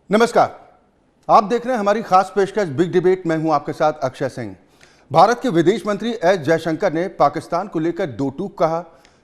नमस्कार, आप देख रहे हैं हमारी खास पेशकश बिग डिबेट। मैं हूं आपके साथ अक्षय सिंह। भारत के विदेश मंत्री एस जयशंकर ने पाकिस्तान को लेकर दो टूक कहा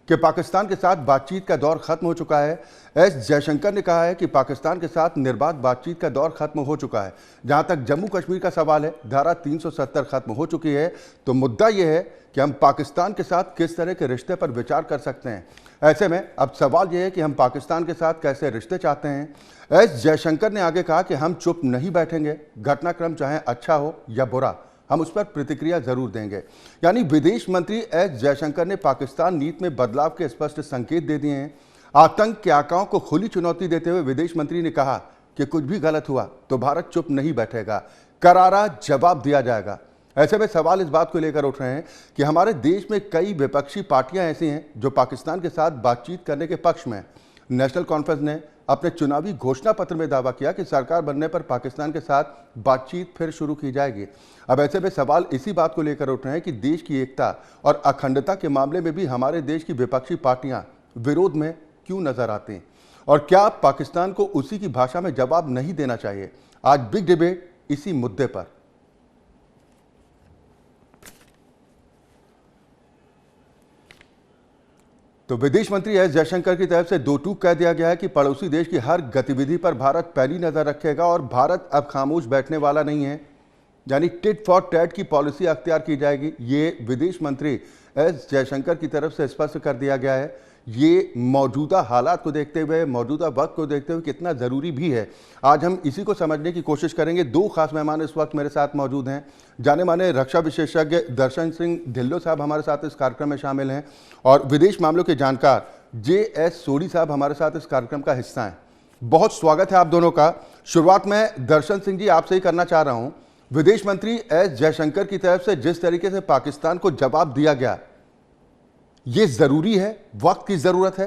कि पाकिस्तान के साथ बातचीत का दौर खत्म हो चुका है। एस जयशंकर ने कहा है कि पाकिस्तान के साथ निर्बाध बातचीत का दौर खत्म हो चुका है। जहां तक जम्मू कश्मीर का सवाल है, धारा 370 खत्म हो चुकी है, तो मुद्दा यह है कि हम पाकिस्तान के साथ किस तरह के रिश्ते पर विचार कर सकते हैं। ऐसे में अब सवाल यह है कि हम पाकिस्तान के साथ कैसे रिश्ते चाहते हैं। एस जयशंकर ने आगे कहा कि हम चुप नहीं बैठेंगे, घटनाक्रम चाहे अच्छा हो या बुरा, हम उस पर प्रतिक्रिया जरूर देंगे। यानी विदेश मंत्री एस जयशंकर ने पाकिस्तान नीति में बदलाव के स्पष्ट संकेत दे दिए हैं। आतंक के आकाओं को खुली चुनौती देते हुए विदेश मंत्री ने कहा कि कुछ भी गलत हुआ तो भारत चुप नहीं बैठेगा, करारा जवाब दिया जाएगा। ऐसे में सवाल इस बात को लेकर उठ रहे हैं कि हमारे देश में कई विपक्षी पार्टियां ऐसी हैं जो पाकिस्तान के साथ बातचीत करने के पक्ष में। नेशनल कॉन्फ्रेंस ने अपने चुनावी घोषणा पत्र में दावा किया कि सरकार बनने पर पाकिस्तान के साथ बातचीत फिर शुरू की जाएगी। अब ऐसे में सवाल इसी बात को लेकर उठ रहे हैं कि देश की एकता और अखंडता के मामले में भी हमारे देश की विपक्षी पार्टियां विरोध में क्यों नजर आती हैं, और क्या पाकिस्तान को उसी की भाषा में जवाब नहीं देना चाहिए। आज बिग डिबेट इसी मुद्दे पर। तो विदेश मंत्री एस जयशंकर की तरफ से दो टूक कह दिया गया है कि पड़ोसी देश की हर गतिविधि पर भारत पैनी नजर रखेगा और भारत अब खामोश बैठने वाला नहीं है। यानी टिट फॉर टैट की पॉलिसी अख्तियार की जाएगी। ये विदेश मंत्री एस जयशंकर की तरफ से स्पष्ट कर दिया गया है। ये मौजूदा हालात को देखते हुए, मौजूदा वक्त को देखते हुए कितना ज़रूरी भी है, आज हम इसी को समझने की कोशिश करेंगे। दो खास मेहमान इस वक्त मेरे साथ मौजूद हैं। जाने माने रक्षा विशेषज्ञ दर्शन सिंह ढिल्लो साहब हमारे साथ इस कार्यक्रम में शामिल हैं, और विदेश मामलों के जानकार JS सोढ़ी साहब हमारे साथ इस कार्यक्रम का हिस्सा हैं। बहुत स्वागत है आप दोनों का। शुरुआत में दर्शन सिंह जी आपसे ही करना चाह रहा हूँ। विदेश मंत्री एस जयशंकर की तरफ से जिस तरीके से पाकिस्तान को जवाब दिया गया, ये जरूरी है, वक्त की जरूरत है?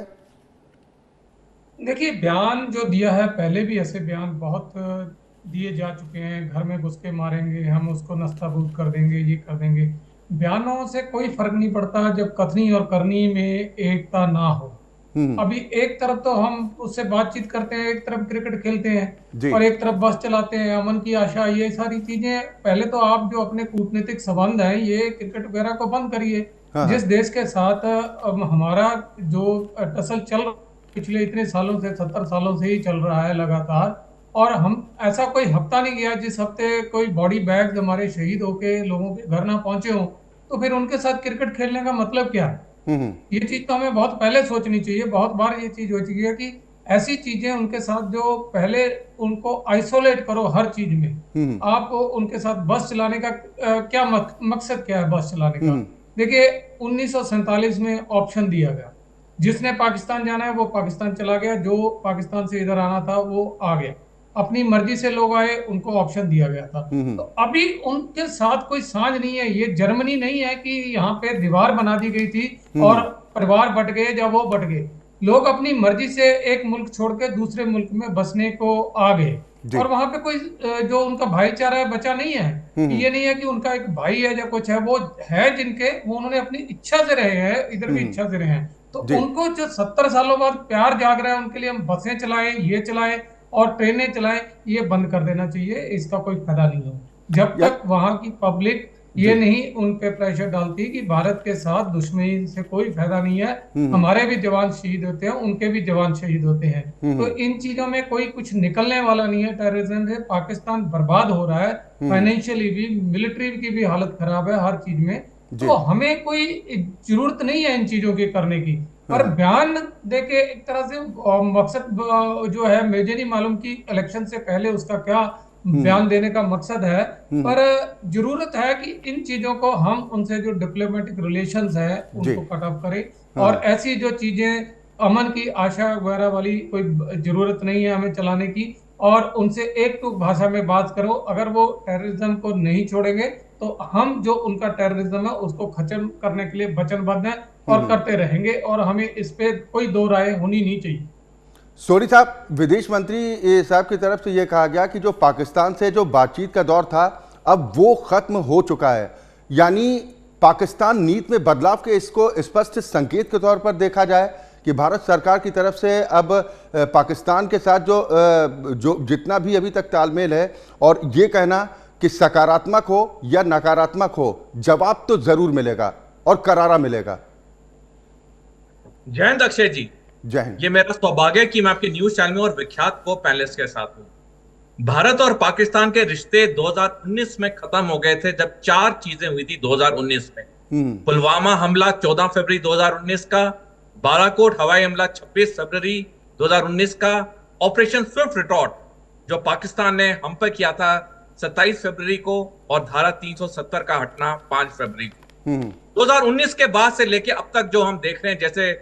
देखिए, बयान जो दिया है, पहले भी ऐसे बयान बहुत दिए जा चुके हैं। घर में घुस के मारेंगे, हम उसको नस्ताबूद कर देंगे, ये कर देंगे। बयानों से कोई फर्क नहीं पड़ता जब कथनी और करनी में एकता ना हो। अभी एक तरफ तो हम उससे बातचीत करते हैं, एक तरफ क्रिकेट खेलते हैं और एक तरफ बस चलाते हैं, अमन की आशा, ये सारी चीजें। पहले तो आप जो अपने कूटनीतिक संबंध हैं, ये क्रिकेट वगैरह को बंद करिए। जिस देश के साथ हमारा जो टसल चल पिछले इतने सालों से, 70 सालों से ही चल रहा है लगातार, और हम ऐसा कोई हफ्ता नहीं गया जिस हफ्ते कोई बॉडी बैग्स हमारे शहीद होके लोगों के घर ना पहुंचे हों। तो फिर उनके साथ क्रिकेट खेलने का मतलब क्या है? ये चीज तो हमें बहुत पहले सोचनी चाहिए। बहुत बार ये चीज हो चुकी है कि ऐसी चीजें उनके साथ, जो पहले उनको आइसोलेट करो हर चीज में। आप उनके साथ बस चलाने का क्या मकसद क्या है बस चलाने का? देखिए, 1947 में ऑप्शन दिया गया, जिसने पाकिस्तान जाना है वो पाकिस्तान चला गया, जो पाकिस्तान से इधर आना था वो आ गया। अपनी मर्जी से लोग आए, उनको ऑप्शन दिया गया था। तो अभी उनके साथ कोई साझ नहीं है। ये जर्मनी नहीं है कि यहाँ पे दीवार बना दी गई थी और परिवार बट गए या वो बट गए। लोग अपनी मर्जी से एक मुल्क छोड़ के दूसरे मुल्क में बसने को आ गए, और वहां पे कोई जो उनका भाईचारा है बचा नहीं है। ये नहीं है कि उनका एक भाई है या कुछ है, वो है जिनके, वो उन्होंने अपनी इच्छा से रहे हैं, इधर भी इच्छा से रहे हैं। तो उनको जो 70 सालों बाद प्यार जाग रहा है, उनके लिए हम बसें चलाएं, ये चलाएं और ट्रेनें चलाएं, ये बंद कर देना चाहिए। इसका कोई फायदा नहीं है जब तक वहां की पब्लिक ये नहीं उन पे प्रेशर डालती कि भारत के साथ दुश्मनी से कोई फायदा नहीं है, हमारे भी जवान शहीद होते हैं, उनके भी जवान शहीद होते हैं। तो इन चीजों में कोई कुछ निकलने वाला नहीं है। टेररिज्म से पाकिस्तान बर्बाद हो रहा है, फाइनेंशियली भी, मिलिट्री की भी हालत खराब है, हर चीज में। तो हमें कोई जरूरत नहीं है इन चीजों की करने की। पर बयान देके एक तरह से मकसद जो है, मुझे नहीं मालूम कि इलेक्शन से पहले उसका क्या बयान देने का मकसद है। पर जरूरत है कि इन चीजों को हम उनसे जो डिप्लोमेटिक रिलेशंस है उनको कट ऑफ करें, और ऐसी जो चीजें अमन की आशा वगैरह वाली कोई जरूरत नहीं है हमें चलाने की। और उनसे एक टूक भाषा में बात करो। अगर वो टेररिज्म को नहीं छोड़ेंगे तो हम जो उनका टेररिज्म है उसको खत्म करने के लिए वचनबद्ध हैं और करते रहेंगे, और हमें इस पे कोई दो राय होनी नहीं चाहिए। सोढ़ी साहब, विदेश मंत्री साहब की तरफ से यह कहा गया कि जो पाकिस्तान से जो बातचीत का दौर था अब वो खत्म हो चुका है। यानी पाकिस्तान नीति में बदलाव के इसको स्पष्ट संकेत के तौर पर देखा जाए कि भारत सरकार की तरफ से अब पाकिस्तान के साथ जो जितना भी अभी तक तालमेल है, और ये कहना कि सकारात्मक हो या नकारात्मक हो, जवाब तो जरूर मिलेगा और करारा मिलेगा। जय हिंद अक्षय जी। जय हिंद। ये मेरा सौभाग्य है कि मैं आपके न्यूज चैनल में और विख्यात को पैनलिस्ट के साथ हूं। भारत और पाकिस्तान के रिश्ते 2019 में खत्म हो गए थे जब 4 चीजें हुई थी 2019 में। पुलवामा हमला 14 फरवरी 2019 का, बालाकोट हवाई हमला 26 फरवरी 2019 का, ऑपरेशन स्विफ्ट रिटॉर्ट जो पाकिस्तान ने हम पर किया था 27 फरवरी को, और धारा 370 का हटना 5 फरवरी को। 2019 के बाद से लेके अब तक जो हम देख रहे हैं, जैसे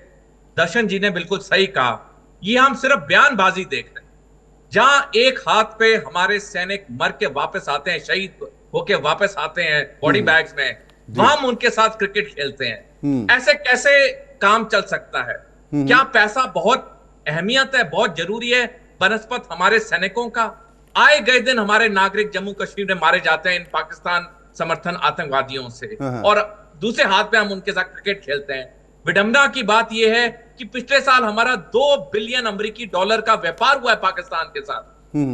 दर्शन जी ने बिल्कुल सही कहा, ये हम सिर्फ बयानबाजी देख रहे हैं। जहां एक हाथ पे हमारे सैनिक मर के वापस आते हैं, शहीद होके वापस आते हैं बॉडी बैग्स में, वहां हम उनके साथ क्रिकेट खेलते हैं। ऐसे कैसे काम चल सकता है? क्या पैसा बहुत अहमियत है, बहुत जरूरी है बनस्पत हमारे सैनिकों का? आए गए दिन हमारे नागरिक जम्मू कश्मीर में मारे जाते हैं इन पाकिस्तान समर्थन आतंकवादियों से, और दूसरे हाथ पे हम उनके साथ क्रिकेट खेलते हैं। विडंबना की बात यह है कि पिछले साल हमारा 2 बिलियन अमेरिकी डॉलर का व्यापार हुआ है पाकिस्तान के साथ।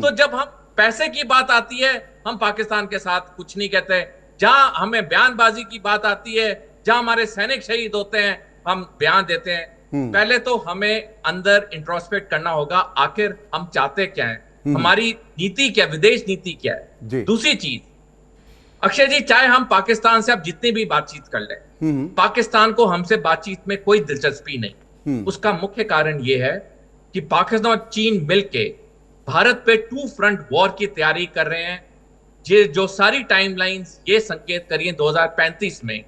तो जब हम पैसे की बात आती है, हम पाकिस्तान के साथ कुछ नहीं कहते। जहां हमें बयानबाजी की बात आती है, जहां हमारे सैनिक शहीद होते हैं, हम बयान देते हैं। पहले तो हमें अंदर इंट्रोस्पेक्ट करना होगा, आखिर हम चाहते क्या है, हमारी नीति क्या, विदेश नीति क्या है। दूसरी चीज अक्षय जी, चाहे हम पाकिस्तान से अब जितनी भी बातचीत कर लें, पाकिस्तान को हमसे बातचीत में कोई दिलचस्पी नहीं। उसका मुख्य कारण यह है कि पाकिस्तान और चीन मिलके भारत पे 2 फ्रंट वॉर की तैयारी कर रहे हैं। ये जो सारी टाइमलाइंस ये संकेत करिए 2035 में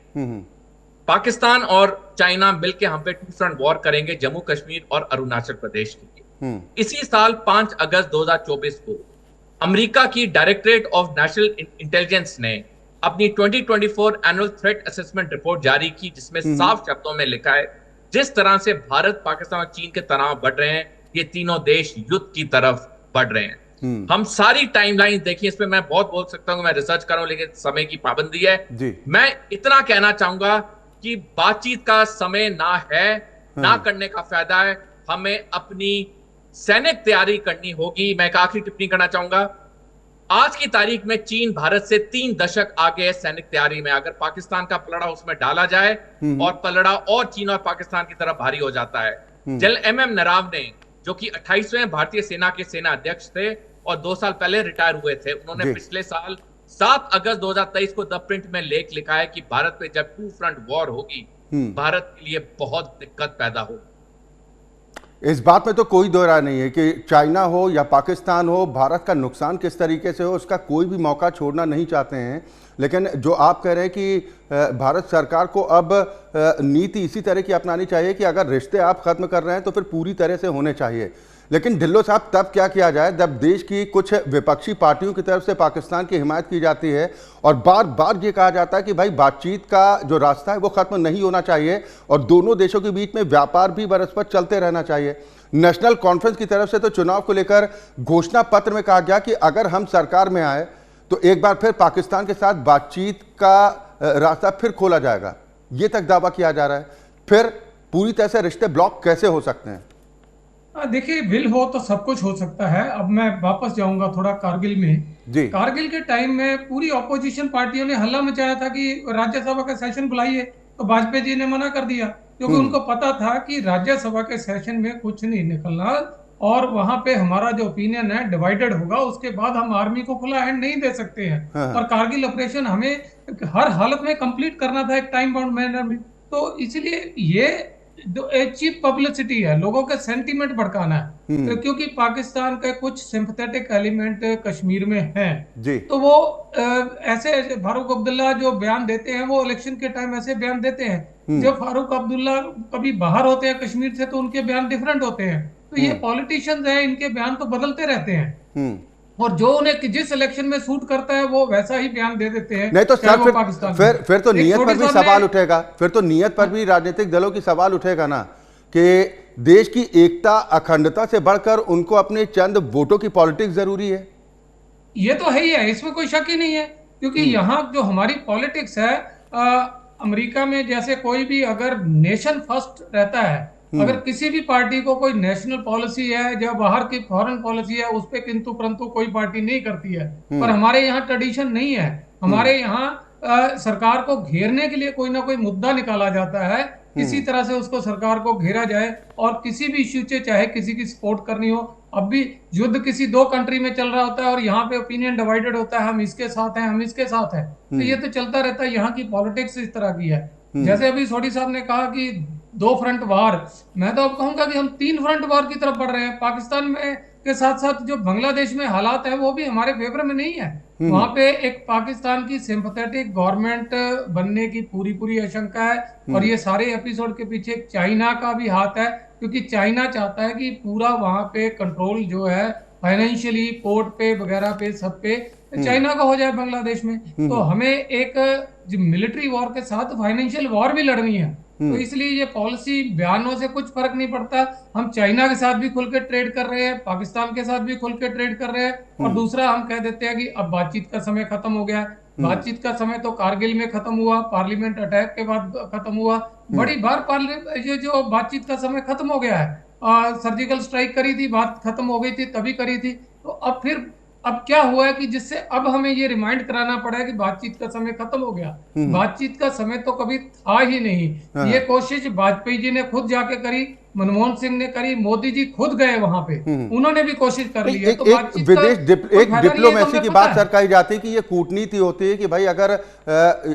पाकिस्तान और चाइना मिलके हम पे 2 फ्रंट वॉर करेंगे, जम्मू कश्मीर और अरुणाचल प्रदेश के लिए। इसी साल 5 अगस्त 2024 को अमेरिका की डायरेक्टरेट ऑफ नेशनल इंटेलिजेंस ने अपनी 2024 एनुअल थ्रेट असेसमेंट रिपोर्ट जारी की, जिसमें साफ शब्दों में लिखा है जिस तरह से भारत, पाकिस्तान और चीन के तनाव बढ़ रहे हैं, ये तीनों देश युद्ध की तरफ बढ़ रहे हैं। हम सारी टाइमलाइन देखिए, इसमें मैं बहुत बोल सकता हूं, मैं रिसर्च कर रहा हूं, लेकिन समय की पाबंदी है। मैं इतना कहना चाहूंगा कि बातचीत का समय ना है, ना करने का फायदा है। हमें अपनी सैनिक तैयारी करनी होगी। मैं एक आखिरी टिप्पणी करना चाहूंगा, आज की तारीख में चीन भारत से 3 दशक आगे है सैनिक तैयारी में। अगर पाकिस्तान का पलड़ा उसमें डाला जाए और पलड़ा और चीन और पाकिस्तान की तरफ भारी हो जाता है। जनरल MM नराव ने, जो कि 28वें भारतीय सेना के सेना अध्यक्ष थे और 2 साल पहले रिटायर हुए थे, उन्होंने पिछले साल 7 अगस्त 2023 को द प्रिंट में लेख लिखा है कि भारत पे जब 2 फ्रंट वॉर होगी, भारत के लिए बहुत दिक्कत पैदा होगी। इस बात में तो कोई दो राय नहीं है कि चाइना हो या पाकिस्तान हो, भारत का नुकसान किस तरीके से हो उसका कोई भी मौका छोड़ना नहीं चाहते हैं। लेकिन जो आप कह रहे हैं कि भारत सरकार को अब नीति इसी तरह की अपनानी चाहिए कि अगर रिश्ते आप खत्म कर रहे हैं तो फिर पूरी तरह से होने चाहिए। लेकिन ढिल्लो साहब, तब क्या किया जाए जब देश की कुछ विपक्षी पार्टियों की तरफ से पाकिस्तान की हिमायत की जाती है और बार बार ये कहा जाता है कि भाई बातचीत का जो रास्ता है वो खत्म नहीं होना चाहिए और दोनों देशों के बीच में व्यापार भी बरसपत चलते रहना चाहिए। नेशनल कॉन्फ्रेंस की तरफ से तो चुनाव को लेकर घोषणा पत्र में कहा गया कि अगर हम सरकार में आए तो एक बार फिर पाकिस्तान के साथ बातचीत का रास्ता फिर खोला जाएगा, ये तक दावा किया जा रहा है। फिर पूरी तरह से रिश्ते ब्लॉक कैसे हो सकते हैं? देखिए, विल हो तो सब कुछ हो सकता है। अब मैं वापस जाऊंगा थोड़ा कारगिल में। जी। कारगिल के टाइम में पूरी ऑपोजिशन पार्टियों ने हल्ला मचाया था कि राज्यसभा का सेशन बुलाइए, तो वाजपेयी जी ने मना कर दिया, क्योंकि उनको पता था कि राज्यसभा के सेशन में कुछ नहीं निकलना और वहां पे हमारा जो ओपिनियन है डिवाइडेड होगा। उसके बाद हम आर्मी को खुला हैंड नहीं दे सकते हैं। और कारगिल ऑपरेशन हमें हर हालत में कंप्लीट करना था एक टाइम बाउंड मैनर में। तो इसलिए ये चीप पब्लिसिटी है, लोगों के सेंटीमेंट भड़काना है। तो क्योंकि पाकिस्तान के कुछ सिंपैथेटिक एलिमेंट कश्मीर में हैं, तो वो ऐसे फारूक अब्दुल्ला जो बयान देते हैं, वो इलेक्शन के टाइम ऐसे बयान देते हैं। जब फारूक अब्दुल्ला कभी बाहर होते हैं कश्मीर से तो उनके बयान डिफरेंट होते हैं। तो ये पॉलिटिशियंस हैं, इनके बयान तो बदलते रहते हैं और जो उन्हें जिस इलेक्शन में सूट करता है वो वैसा ही बयान दे देते हैं। नहीं तो सर फिर तो नीयत पर भी सवाल उठेगा, फिर तो नीयत पर भी राजनीतिक दलों की सवाल उठेगा ना कि देश की एकता अखंडता से बढ़कर उनको अपने चंद वोटों की पॉलिटिक्स जरूरी है। ये तो है ही है, इसमें कोई शक ही नहीं है। क्योंकि यहाँ जो हमारी पॉलिटिक्स है, अमेरिका में जैसे कोई भी अगर नेशन फर्स्ट रहता है अगर किसी भी पार्टी को कोई नेशनल पॉलिसी है, जो बाहर की फॉरेन पॉलिसी है, उस पर किंतु परंतु कोई पार्टी नहीं करती है। पर हमारे यहाँ ट्रेडिशन नहीं है। हमारे यहाँ सरकार को घेरने के लिए कोई ना कोई मुद्दा निकाला जाता है, किसी तरह से उसको सरकार को घेरा जाए, और किसी भी इश्यू से चाहे किसी की सपोर्ट करनी हो। अब भी युद्ध किसी दो कंट्री में चल रहा होता है और यहाँ पे ओपिनियन डिवाइडेड होता है, हम इसके साथ हैं, हम इसके साथ हैं। तो ये तो चलता रहता है, यहाँ की पॉलिटिक्स इस तरह की है। जैसे अभी सोडी साहब ने कहा कि दो फ्रंट वार, मैं तो अब कहूंगा कि हम तीन फ्रंट वार की तरफ बढ़ रहे हैं। पाकिस्तान में के साथ साथ जो बांग्लादेश में हालात है वो भी हमारे फेवर में नहीं है। वहां पे एक पाकिस्तान की सिंपैथेटिक गवर्नमेंट बनने की पूरी पूरी आशंका है, और ये सारे एपिसोड के पीछे चाइना का भी हाथ है, क्योंकि चाइना चाहता है कि पूरा वहां पे कंट्रोल जो है फाइनेंशियली, पोर्ट पे वगैरह पे, सब पे चाइना का हो जाए बांग्लादेश में। तो हमें एक मिलिट्री वॉर के साथ फाइनेंशियल वॉर भी लड़नी है। तो इसलिए ये पॉलिसी बयानों से कुछ फर्क नहीं पड़ता। हम चाइना के साथ भी खुल के ट्रेड कर रहे हैं, पाकिस्तान के साथ भी खुल के ट्रेड कर रहे हैं, और दूसरा हम कह देते हैं कि अब बातचीत का समय खत्म हो गया है। बातचीत का समय तो कारगिल में खत्म हुआ, पार्लियामेंट अटैक के बाद खत्म हुआ। बड़ी बार ये जो बातचीत का समय खत्म हो गया है। सर्जिकल स्ट्राइक करी थी, बात खत्म हो गई थी, तभी करी थी। तो अब क्या हुआ है कि जिससे अब हमें ये रिमाइंड कराना पड़ा है कि बातचीत का समय खत्म हो गया। बातचीत का समय तो कभी था ही नहीं। ये कोशिश वाजपेयी जी ने खुद जाके करी, मनमोहन सिंह ने करी, मोदी जी खुद गए वहां पे, उन्होंने भी कोशिश कर ली है। तो बातचीत एक डिप्लोमेसी की बात सर कही जाती है कि ये कूटनीति होती है कि भाई अगर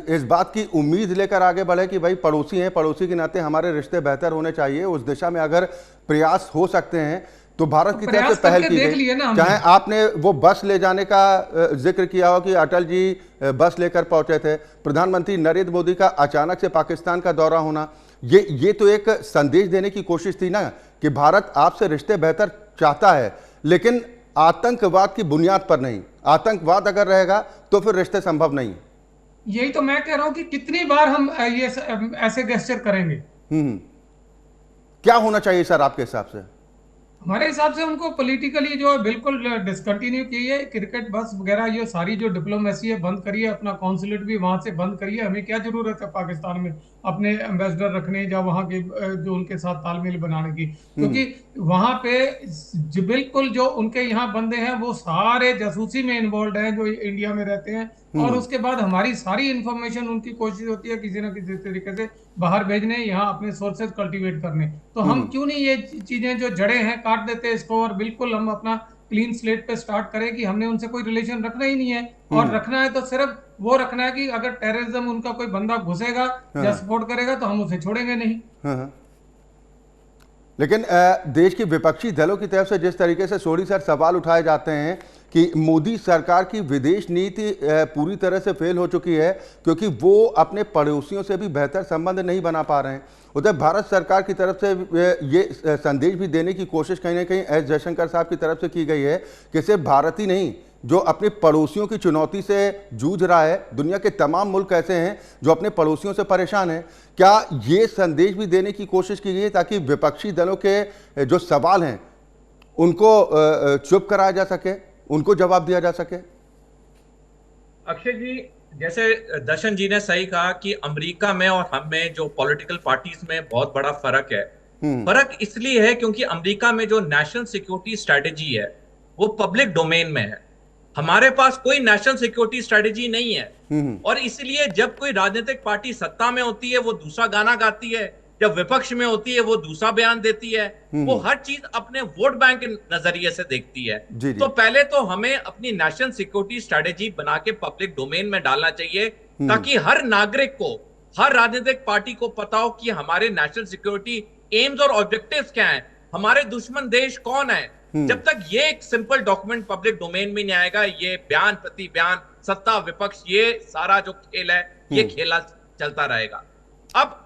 इस बात की उम्मीद लेकर आगे बढ़े कि भाई पड़ोसी हैं, पड़ोसी के नाते हमारे रिश्ते बेहतर होने चाहिए, उस दिशा में अगर प्रयास हो सकते हैं तो भारत की तरफ से पहल की गई। चाहे आपने वो बस ले जाने का जिक्र किया हो कि अटल जी बस लेकर पहुंचे थे, प्रधानमंत्री नरेंद्र मोदी का अचानक से पाकिस्तान का दौरा होना, ये तो एक संदेश देने की कोशिश थी ना कि भारत आपसे रिश्ते बेहतर चाहता है, लेकिन आतंकवाद की बुनियाद पर नहीं। आतंकवाद अगर रहेगा तो फिर रिश्ते संभव नहीं। यही तो मैं कह रहा हूं कि कितनी बार हम ये ऐसे गेस्चर करेंगे। क्या होना चाहिए सर आपके हिसाब से? हमारे हिसाब से उनको पॉलिटिकली जो है बिल्कुल डिसकंटिन्यू किए, क्रिकेट बस वगैरह ये सारी जो डिप्लोमेसी है बंद करिए, अपना कॉन्सुलेट भी वहां से बंद करिए। हमें क्या जरूरत है पाकिस्तान में अपने एम्बेसडर रखने या वहां के जो उनके साथ तालमेल बनाने की, क्योंकि वहां पे बिल्कुल जो उनके यहाँ बंदे हैं वो सारे जासूसी में इन्वॉल्व हैं जो इंडिया में रहते हैं, और उसके बाद हमारी सारी इंफॉर्मेशन उनकी कोशिश होती है किसी ना किसी तरीके से बाहर भेजने, यहाँ अपने सोर्सेज कल्टीवेट करने। तो हम क्यों नहीं ये चीजें जो जड़े हैं काट देते हैं इसको, और बिल्कुल हम अपना क्लीन स्लेट पे स्टार्ट करें कि हमने उनसे कोई रिलेशन रखना ही नहीं है, और रखना है तो सिर्फ वो रखना है कि अगर टेररिज्म उनका कोई बंदा घुसेगा या सपोर्ट करेगा तो हम उसे छोड़ेंगे नहीं। लेकिन देश के विपक्षी दलों की तरफ से जिस तरीके से सोडी सर सवाल उठाए जाते हैं कि मोदी सरकार की विदेश नीति पूरी तरह से फेल हो चुकी है क्योंकि वो अपने पड़ोसियों से भी बेहतर संबंध नहीं बना पा रहे हैं, उधर भारत सरकार की तरफ से ये संदेश भी देने की कोशिश कहीं ना कहीं एस जयशंकर साहब की तरफ से की गई है कि सिर्फ भारत ही नहीं, जो अपने पड़ोसियों की चुनौती से जूझ रहा है, दुनिया के तमाम मुल्क ऐसे हैं जो अपने पड़ोसियों से परेशान हैं। क्या ये संदेश भी देने की कोशिश की गई है ताकि विपक्षी दलों के जो सवाल हैं उनको चुप कराया जा सके, उनको जवाब दिया जा सके? अक्षय जी, जैसे दर्शन जी ने सही कहा कि अमेरिका में और हम में जो पॉलिटिकल पार्टीज में बहुत बड़ा फर्क है। फर्क इसलिए है क्योंकि अमेरिका में जो नेशनल सिक्योरिटी स्ट्रेटेजी है वो पब्लिक डोमेन में है, हमारे पास कोई नेशनल सिक्योरिटी स्ट्रेटेजी नहीं है। और इसलिए जब कोई राजनीतिक पार्टी सत्ता में होती है वो दूसरा गाना गाती है, जब विपक्ष में होती है वो दूसरा बयान देती है, वो हर चीज अपने वोट बैंक के नजरिए से देखती है। तो पहले तो हमें अपनी नेशनल सिक्योरिटी स्ट्रेटेजी बना के पब्लिक डोमेन में डालना चाहिए ताकि हर नागरिक को, हर राजनीतिक पार्टी को पता हो कि हमारे नेशनल सिक्योरिटी एम्स और ऑब्जेक्टिव्स क्या हैं, हमारे दुश्मन देश कौन है। जब तक ये एक सिंपल डॉक्यूमेंट पब्लिक डोमेन में नहीं आएगा, ये बयान प्रति बयान, सत्ता विपक्ष, ये सारा जो खेल है ये खेला चलता रहेगा। अब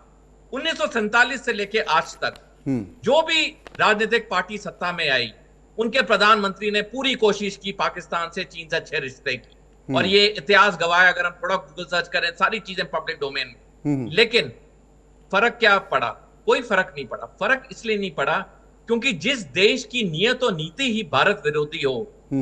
1947 से लेके आज तक जो भी राजनीतिक पार्टी सत्ता में आई, उनके प्रधानमंत्री ने पूरी कोशिश की पाकिस्तान से, चीन से अच्छे रिश्ते की, और ये इतिहास गवाह, अगर हम थोड़ा गूगल सर्च करें सारी चीजें पब्लिक डोमेन में। लेकिन फर्क क्या पड़ा? कोई फर्क नहीं पड़ा। फर्क इसलिए नहीं पड़ा क्योंकि जिस देश की नियत और नीति ही भारत विरोधी हो,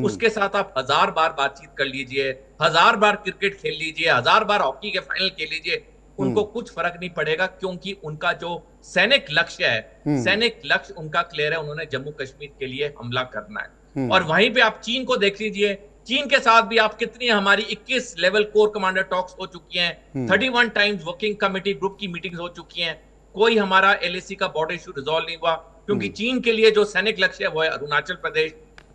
उसके साथ आप 1000 बार बातचीत कर लीजिए, 1000 बार क्रिकेट खेल लीजिए, 1000 बार हॉकी के फाइनल खेल लीजिए, उनको कुछ फर्क नहीं पड़ेगा, क्योंकि उनका जो सैनिक लक्ष्य है, सैनिक लक्ष्य उनका क्लियर है, उन्होंने जम्मू कश्मीर के लिए हमला करना है। और वहीं पे आप चीन को देख लीजिए, चीन के साथ भी आप कितनी हमारी 21 लेवल कोर कमांडर टॉक्स हो चुकी हैं, 31 टाइम्स वर्किंग कमेटी ग्रुप की मीटिंग्स हो चुकी हैं, कोई हमारा LAC का बॉर्डर इशू रिजॉल्व नहीं हुआ, क्योंकि चीन के लिए जो सैनिक लक्ष्य है वो है अरुणाचल प्रदेश।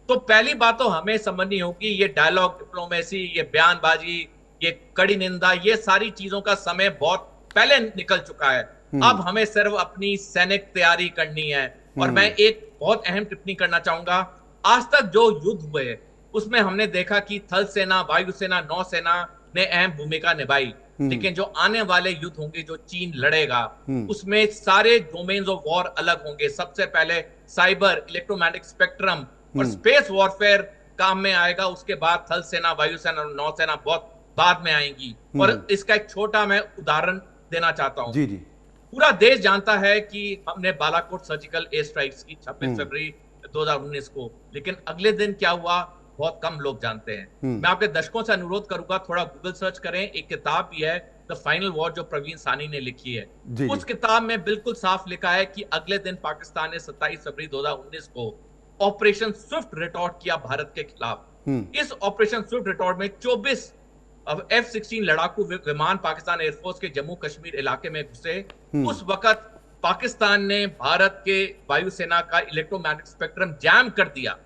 तो पहली बात तो हमें समझनी होगी, ये डायलॉग डिप्लोमेसी, ये बयानबाजी, ये कड़ी निंदा, ये सारी चीजों का समय बहुत पहले निकल चुका है। अब हमें सिर्फ अपनी सैनिक तैयारी करनी है। और मैं एक बहुत अहम टिप्पणी करना चाहूंगा, आज तक जो युद्ध हुए उसमें हमने देखा कि थल सेना, वायुसेना, नौसेना ने अहम भूमिका निभाई, लेकिन जो आने वाले युद्ध होंगे जो चीन लड़ेगा, उसमें सारे डोमेन्स ऑफ वॉर अलग होंगे। सबसे पहले साइबर, इलेक्ट्रोमैग्नेटिक स्पेक्ट्रम और स्पेस वॉरफेयर काम में आएगा, उसके बाद थल सेना, वायुसेना और नौसेना बहुत बाद में आएंगी। और इसका एक छोटा मैं उदाहरण देना चाहता हूं। जी जी। पूरा देश जानता है कि हमने बालाकोट सर्जिकल एयर स्ट्राइक्स की 26 फरवरी 2019 को, लेकिन अगले दिन क्या हुआ बहुत कम लोग जानते हैं। मैं आपके दर्शकों से अनुरोध करूंगा, थोड़ा गूगल सर्च करें, एक किताब भी है द फाइनल वॉर जो प्रवीण सानी ने लिखी है। उस किताब में बिल्कुल साफ लिखा है कि अगले दिन पाकिस्तान ने 27 फरवरी 2019 को ऑपरेशन स्विफ्ट रिटॉर्ट किया भारत के खिलाफ। इस ऑपरेशन स्विफ्ट रिटॉर्ट में 24 F-16 लड़ाकू विमान पाकिस्तान एयरफोर्स के जम्मू कश्मीर इलाके में घुसे। उस वक्त पाकिस्तान ने भारत के वायुसेना का इलेक्ट्रोमैग्नेटिक स्पेक्ट्रम जैम कर दिया,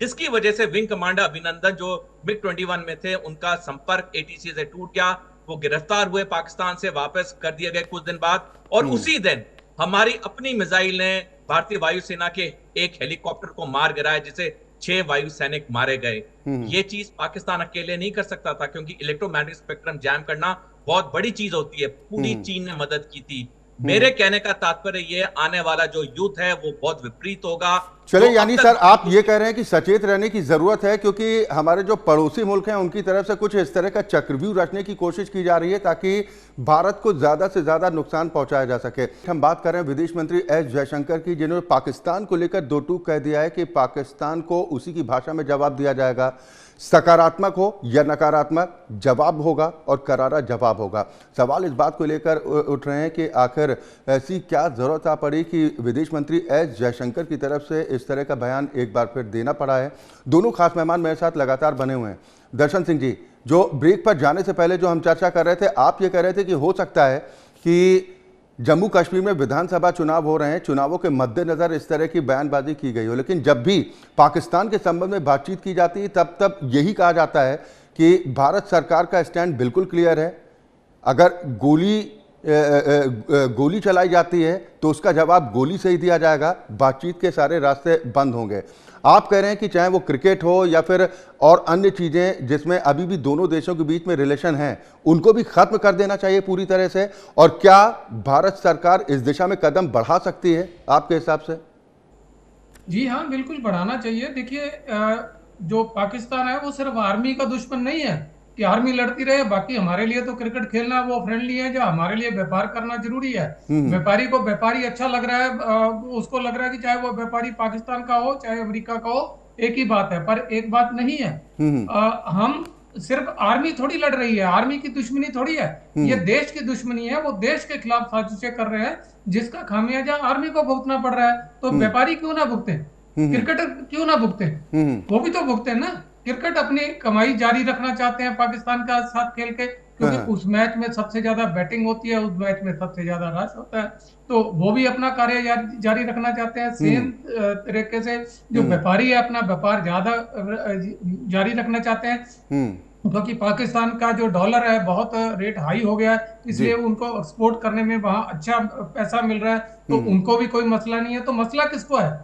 जिसकी वजह से विंग कमांडर अभिनंदन जो MiG-21 में थे, उनका संपर्क ATC से टूट गया। वो गिरफ्तार हुए, पाकिस्तान से वापस कर दिए गए कुछ दिन बाद। और उसी दिन हमारी अपनी मिसाइल ने भारतीय वायुसेना के एक हेलीकॉप्टर को मार गिराया, जिसे 6 वायु सैनिक मारे गए। ये चीज पाकिस्तान अकेले नहीं कर सकता था, क्योंकि इलेक्ट्रोमैग्नेटिक स्पेक्ट्रम जैम करना बहुत बड़ी चीज होती है। पूरी चीन ने मदद की थी। मेरे कहने का तात्पर्य ये, आने वाला जो युद्ध है वो बहुत विपरीत होगा। चले, यानी सर आप ये कह रहे हैं कि सचेत रहने की जरूरत है, क्योंकि हमारे जो पड़ोसी मुल्क हैं उनकी तरफ से कुछ इस तरह का चक्रव्यूह रचने की कोशिश की जा रही है ताकि भारत को ज्यादा से ज्यादा नुकसान पहुंचाया जा सके। हम बात कर रहे हैं विदेश मंत्री एस जयशंकर की, जिन्होंने पाकिस्तान को लेकर दो टूक कह दिया है कि पाकिस्तान को उसी की भाषा में जवाब दिया जाएगा। सकारात्मक हो या नकारात्मक, जवाब होगा और करारा जवाब होगा। सवाल इस बात को लेकर उठ रहे हैं कि आखिर ऐसी क्या जरूरत आ पड़ी कि विदेश मंत्री एस जयशंकर की तरफ से इस तरह का बयान एक बार फिर देना पड़ा है। दोनों खास मेहमान मेरे साथ लगातार बने हुए हैं। दर्शन सिंह जी, जो ब्रेक पर जाने से पहले जो हम चर्चा कर रहे थे, आप ये कह रहे थे कि हो सकता है कि जम्मू कश्मीर में विधानसभा चुनाव हो रहे हैं, चुनावों के मद्देनजर इस तरह की बयानबाजी की गई हो, लेकिन जब भी पाकिस्तान के संबंध में बातचीत की जाती है तब यही कहा जाता है कि भारत सरकार का स्टैंड बिल्कुल क्लियर है। अगर गोली चलाई जाती है तो उसका जवाब गोली से ही दिया जाएगा, बातचीत के सारे रास्ते बंद होंगे। आप कह रहे हैं कि चाहे वो क्रिकेट हो या फिर और अन्य चीज़ें जिसमें अभी भी दोनों देशों के बीच में रिलेशन हैं, उनको भी खत्म कर देना चाहिए पूरी तरह से। और क्या भारत सरकार इस दिशा में कदम बढ़ा सकती है आपके हिसाब से? जी हाँ, बिल्कुल बढ़ाना चाहिए। देखिए, जो पाकिस्तान है वो सिर्फ आर्मी का दुश्मन नहीं है कि आर्मी लड़ती रहे, बाकी हमारे लिए तो क्रिकेट खेलना वो फ्रेंडली है, जो हमारे लिए व्यापार करना जरूरी है। व्यापारी को व्यापारी अच्छा लग रहा है, उसको लग रहा है कि चाहे वो व्यापारी पाकिस्तान का हो चाहे अमेरिका का हो, एक ही बात है। पर एक बात नहीं है, हम सिर्फ आर्मी थोड़ी लड़ रही है, आर्मी की दुश्मनी थोड़ी है, ये देश की दुश्मनी है। वो देश के खिलाफ साजिशें कर रहे हैं, जिसका खामियाजा आर्मी को भुगतना पड़ रहा है। तो व्यापारी क्यों ना भुगते, क्रिकेटर क्यों ना भुगते, वो भी तो भुगते ना। क्रिकेट अपनी कमाई जारी रखना चाहते हैं पाकिस्तान का साथ खेल के, क्योंकि उस मैच में सबसे ज्यादा बैटिंग होती है, उस मैच में सबसे ज्यादा रश होता है, तो वो भी अपना कार्य जारी रखना चाहते हैं। सेम तरीके से जो व्यापारी है अपना व्यापार ज्यादा जारी रखना चाहते हैं, क्योंकि पाकिस्तान का जो डॉलर है बहुत रेट हाई हो गया है, इसलिए उनको एक्सपोर्ट करने में वहां अच्छा पैसा मिल रहा है, तो उनको भी कोई मसला नहीं है। तो मसला किसको है?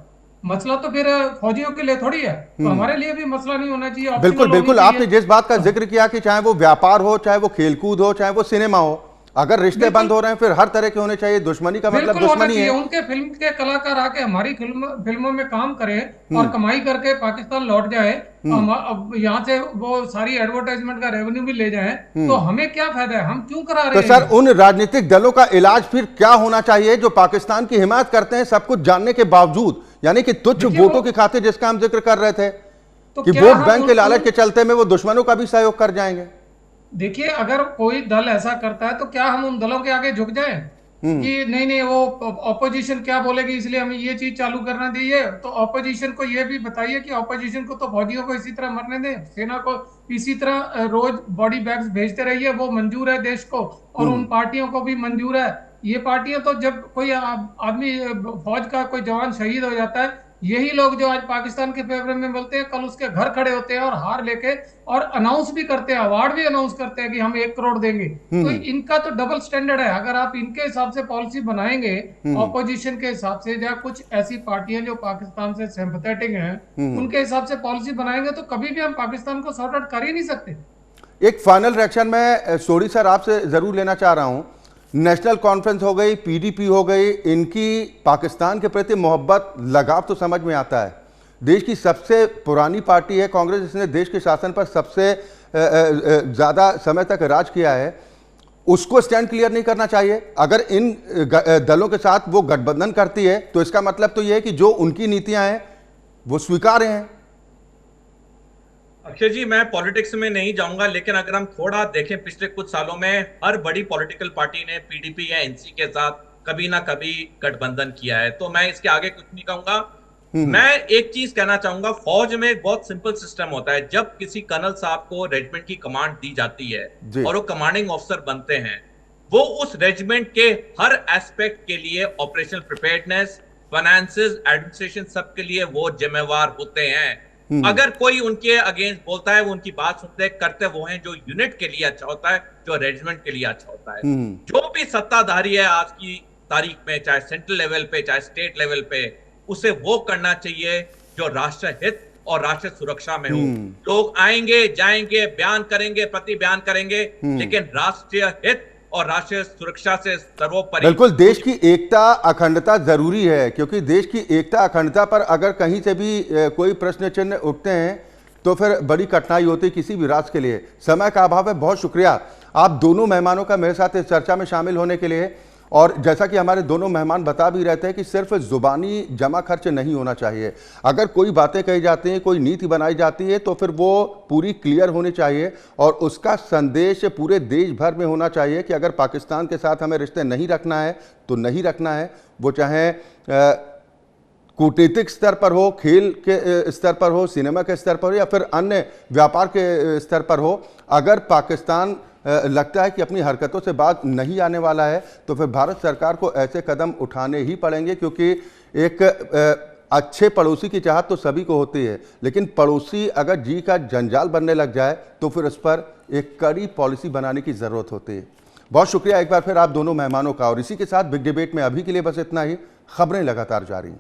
मसला तो फिर फौजियों के लिए थोड़ी है, तो हमारे लिए भी मसला नहीं होना चाहिए। बिल्कुल बिल्कुल, आपने जिस बात का जिक्र किया कि चाहे वो व्यापार हो, चाहे वो खेलकूद हो, चाहे वो सिनेमा हो, अगर रिश्ते बंद हो रहे हैं फिर हर तरह के होने चाहिए। दुश्मनी का मतलब दुश्मनी है। उनके फिल्म के कलाकार आके हमारी फिल्मों में काम करें और कमाई करके पाकिस्तान लौट जाए, यहाँ से वो सारी एडवर्टाइजमेंट का रेवेन्यू भी ले जाए, तो हमें क्या फायदा है? हम क्यों करा रहे हैं? तो सर, उन राजनीतिक दलों का इलाज फिर क्या होना चाहिए जो पाकिस्तान की हिमायत करते हैं सब कुछ जानने के बावजूद, यानी कि तुच्छ वोटों की खातिर, जिसका हम जिक्र कर रहे थे कि वोट बैंक के लालच के चलते में वो दुश्मनों का भी सहयोग कर जाएंगे? देखिए, अगर कोई दल ऐसा करता है तो क्या हम उन दलों के आगे झुक जाएं कि नहीं नहीं वो ऑपोजिशन क्या बोलेगी इसलिए हमें ये चीज चालू करना चाहिए? तो ऑपोजिशन को ये भी बताइए कि ऑपोजिशन को तो फौजियों को इसी तरह मरने दें, सेना को इसी तरह रोज बॉडी बैग्स भेजते रहिए, वो मंजूर है देश को और उन पार्टियों को भी मंजूर है। ये पार्टियां तो जब कोई आदमी फौज का कोई जवान शहीद हो जाता है, यही लोग जो आज पाकिस्तान के फेवर में बोलते हैं, कल उसके घर खड़े होते हैं और हार लेके और अनाउंस भी करते हैं, अवार्ड भी अनाउंस करते हैं कि हम 1 करोड़ देंगे। तो इनका तो डबल स्टैंडर्ड है। अगर आप इनके हिसाब से पॉलिसी बनाएंगे, ऑपोजिशन के हिसाब से, या कुछ ऐसी पार्टियां जो पाकिस्तान से सिंपैथेटिक हैं उनके हिसाब से पॉलिसी बनाएंगे, तो कभी भी हम पाकिस्तान को सॉर्ट आउट कर ही नहीं सकते। एक फाइनल रिएक्शन मैं सोडी सर आपसे जरूर लेना चाह रहा हूं। नेशनल कॉन्फ्रेंस हो गई, पीडीपी हो गई, इनकी पाकिस्तान के प्रति मोहब्बत, लगाव तो समझ में आता है। देश की सबसे पुरानी पार्टी है कांग्रेस, जिसने देश के शासन पर सबसे ज़्यादा समय तक राज किया है, उसको स्टैंड क्लियर नहीं करना चाहिए? अगर इन दलों के साथ वो गठबंधन करती है तो इसका मतलब तो ये है कि जो उनकी नीतियां हैं वो स्वीकार्य हैं। अक्षय जी, मैं पॉलिटिक्स में नहीं जाऊंगा, लेकिन अगर हम थोड़ा देखें पिछले कुछ सालों में हर बड़ी पॉलिटिकल पार्टी ने पीडीपी या एनसी के साथ कभी ना कभी गठबंधन किया है, तो मैं इसके आगे कुछ नहीं कहूंगा। मैं एक चीज कहना चाहूंगा, फौज में एक बहुत सिंपल सिस्टम होता है। जब किसी कर्नल साहब को रेजिमेंट की कमांड दी जाती है और वो कमांडिंग ऑफिसर बनते हैं, वो उस रेजिमेंट के हर एस्पेक्ट के लिए, ऑपरेशनल प्रिपेयर्डनेस, फाइनेंसेस, एडमिनिस्ट्रेशन, सबके लिए वो जिम्मेवार होते हैं। अगर कोई उनके अगेंस्ट बोलता है, वो उनकी बात सुनते करते वो हैं जो यूनिट के लिए अच्छा होता है, जो रेजिमेंट के लिए अच्छा होता है। जो भी सत्ताधारी है आज की तारीख में, चाहे सेंट्रल लेवल पे चाहे स्टेट लेवल पे, उसे वो करना चाहिए जो राष्ट्र हित और राष्ट्र सुरक्षा में हो। लोग आएंगे जाएंगे, बयान करेंगे, प्रति बयान करेंगे, लेकिन राष्ट्रीय हित और राष्ट्रीय सुरक्षा से सर्वोपरि। बिल्कुल, देश की एकता अखंडता जरूरी है, क्योंकि देश की एकता अखंडता पर अगर कहीं से भी कोई प्रश्न चिन्ह उठते हैं तो फिर बड़ी कठिनाई होती है किसी भी राष्ट्र के लिए। समय का अभाव है, बहुत शुक्रिया आप दोनों मेहमानों का मेरे साथ इस चर्चा में शामिल होने के लिए। और जैसा कि हमारे दोनों मेहमान बता भी रहते हैं कि सिर्फ जुबानी जमा खर्च नहीं होना चाहिए। अगर कोई बातें कही जाती हैं, कोई नीति बनाई जाती है, तो फिर वो पूरी क्लियर होनी चाहिए और उसका संदेश पूरे देश भर में होना चाहिए कि अगर पाकिस्तान के साथ हमें रिश्ते नहीं रखना है तो नहीं रखना है। वो चाहे कूटनीतिक स्तर पर हो, खेल के स्तर पर हो, सिनेमा के स्तर पर हो, या फिर अन्य व्यापार के स्तर पर हो। अगर पाकिस्तान लगता है कि अपनी हरकतों से बात नहीं आने वाला है तो फिर भारत सरकार को ऐसे कदम उठाने ही पड़ेंगे, क्योंकि एक अच्छे पड़ोसी की चाहत तो सभी को होती है, लेकिन पड़ोसी अगर जी का जंजाल बनने लग जाए तो फिर उस पर एक कड़ी पॉलिसी बनाने की ज़रूरत होती है। बहुत शुक्रिया एक बार फिर आप दोनों मेहमानों का। और इसी के साथ बिग डिबेट में अभी के लिए बस इतना ही। खबरें लगातार जारी।